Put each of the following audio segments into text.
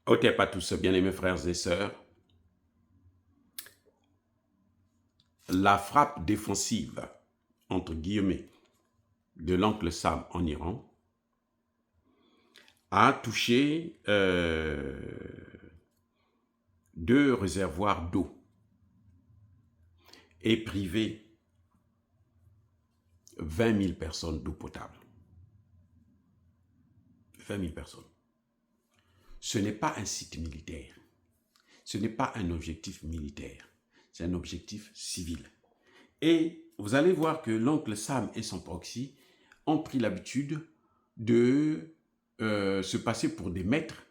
Otep à tous, bien-aimés frères et sœurs. La frappe défensive, entre guillemets, de l'oncle Sam en Iran a touché 2 réservoirs d'eau et privé 20 000 personnes d'eau potable. 20 000 personnes. Ce n'est pas un site militaire. Ce n'est pas un objectif militaire. C'est un objectif civil. Et vous allez voir que l'oncle Sam et son proxy ont pris l'habitude de se passer pour des maîtres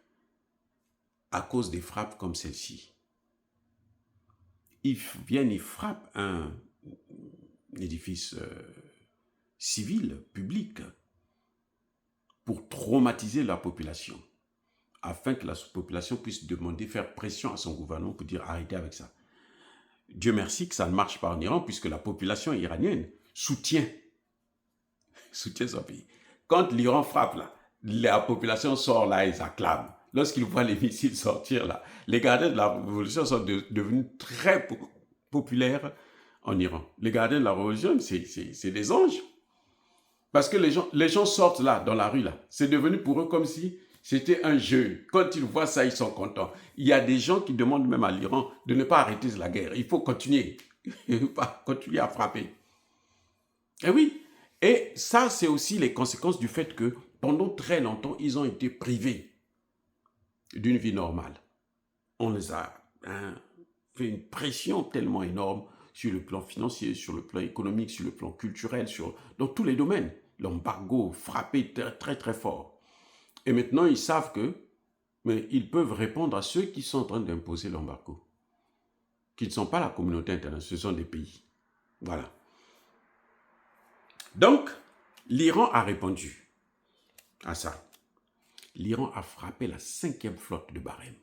à cause des frappes comme celle-ci. Ils viennent, ils frappent un édifice civil, public, pour traumatiser la population, afin que la population puisse demander, faire pression à son gouvernement pour dire arrêtez avec ça. Dieu merci que ça ne marche pas en Iran, puisque la population iranienne soutient son pays. Quand l'Iran frappe, là, la population sort là et s'acclame. Lorsqu'ils voient les missiles sortir là, les gardiens de la révolution sont devenus très populaires en Iran. Les gardiens de la révolution, c'est des anges. Parce que les gens sortent là, dans la rue là. C'est devenu pour eux comme si c'était un jeu. Quand ils voient ça, ils sont contents. Il y a des gens qui demandent même à l'Iran de ne pas arrêter la guerre. Il faut continuer. Continuer à frapper. Et oui. Et ça, c'est aussi les conséquences du fait que pendant très longtemps, ils ont été privés d'une vie normale. On les a fait une pression tellement énorme sur le plan financier, sur le plan économique, sur le plan culturel, dans tous les domaines. L'embargo frappé très très fort. Et maintenant, ils savent mais ils peuvent répondre à ceux qui sont en train d'imposer l'embargo. Qui ne sont pas la communauté internationale, ce sont des pays. Voilà. Donc, l'Iran a répondu à ça. L'Iran a frappé la 5e flotte de Bahreïn.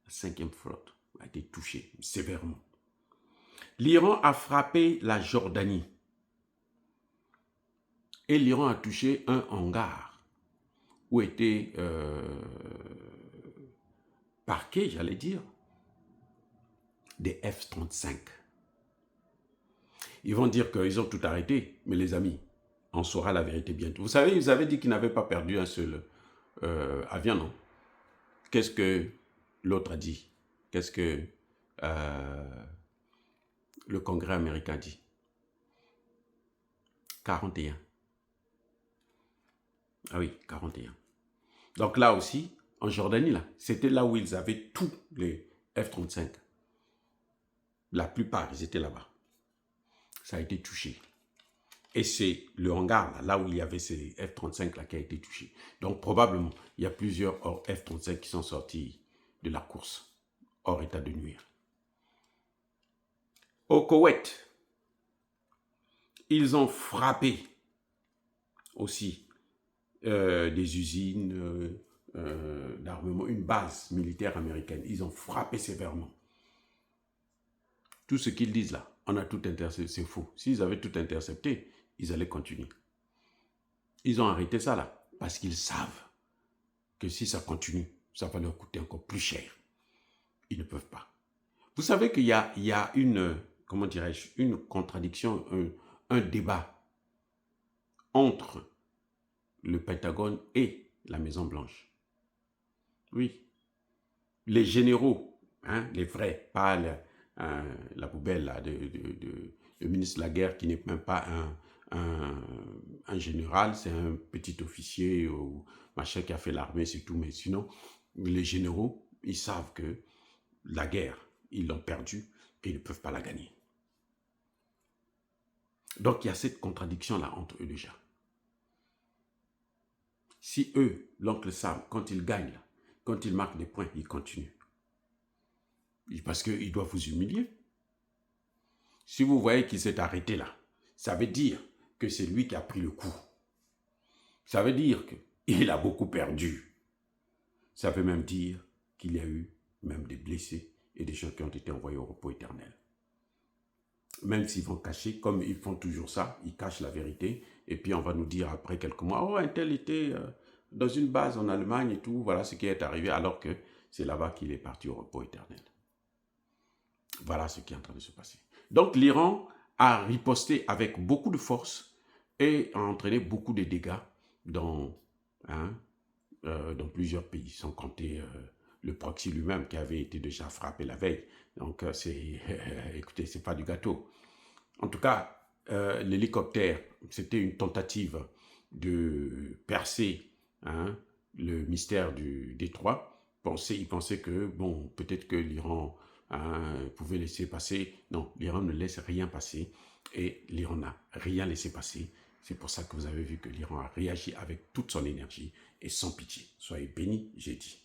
La 5e flotte a été touchée sévèrement. L'Iran a frappé la Jordanie. Et l'Iran a touché un hangar où étaient parqués, j'allais dire, des F-35. Ils vont dire qu'ils ont tout arrêté, mais les amis, on saura la vérité bientôt. Vous savez, ils avaient dit qu'ils n'avaient pas perdu un seul avion, non? Qu'est-ce que l'autre a dit? Qu'est-ce que le Congrès américain dit? 41. Ah oui, 41. Donc là aussi, en Jordanie, là, c'était là où ils avaient tous les F-35. La plupart, ils étaient là-bas. Ça a été touché. Et c'est le hangar, là où il y avait ces F-35 là, qui a été touché. Donc probablement, il y a plusieurs F-35 qui sont sortis de la course, hors état de nuire. Au Koweït, ils ont frappé aussi des usines d'armement, une base militaire américaine. Ils ont frappé sévèrement. Tout ce qu'ils disent là, on a tout intercepté, c'est faux. S'ils avaient tout intercepté, ils allaient continuer. Ils ont arrêté ça là, parce qu'ils savent que si ça continue, ça va leur coûter encore plus cher. Ils ne peuvent pas. Vous savez qu'il y a une, comment dirais-je, une contradiction, un débat entre le Pentagone et la Maison-Blanche. Oui. Les généraux, les vrais, pas la poubelle là, le ministre de la guerre qui n'est même pas un général, c'est un petit officier ou machin qui a fait l'armée, c'est tout. Mais sinon, les généraux, ils savent que la guerre, ils l'ont perdue et ils ne peuvent pas la gagner. Donc, il y a cette contradiction-là entre eux déjà. Si eux, l'oncle Sam, quand ils gagnent, quand ils marquent des points, ils continuent. Parce qu'ils doivent vous humilier. Si vous voyez qu'il s'est arrêté là, ça veut dire que c'est lui qui a pris le coup. Ça veut dire qu'il a beaucoup perdu. Ça veut même dire qu'il y a eu même des blessés et des gens qui ont été envoyés au repos éternel. Même s'ils vont cacher, comme ils font toujours ça, ils cachent la vérité, et puis on va nous dire après quelques mois, oh, un tel était dans une base en Allemagne et tout, voilà ce qui est arrivé, alors que c'est là-bas qu'il est parti au repos éternel. Voilà ce qui est en train de se passer. Donc l'Iran a riposté avec beaucoup de force et a entraîné beaucoup de dégâts dans, hein, dans plusieurs pays, sans compter le proxy lui-même qui avait été déjà frappé la veille. Donc écoutez, c'est pas du gâteau. En tout cas, l'hélicoptère, c'était une tentative de percer, hein, le mystère du détroit. Il pensait que, bon, peut-être que l'Iran, hein, pouvait laisser passer. Non, l'Iran ne laisse rien passer et l'Iran n'a rien laissé passer. C'est pour ça que vous avez vu que l'Iran a réagi avec toute son énergie et sans pitié. Soyez bénis, j'ai dit.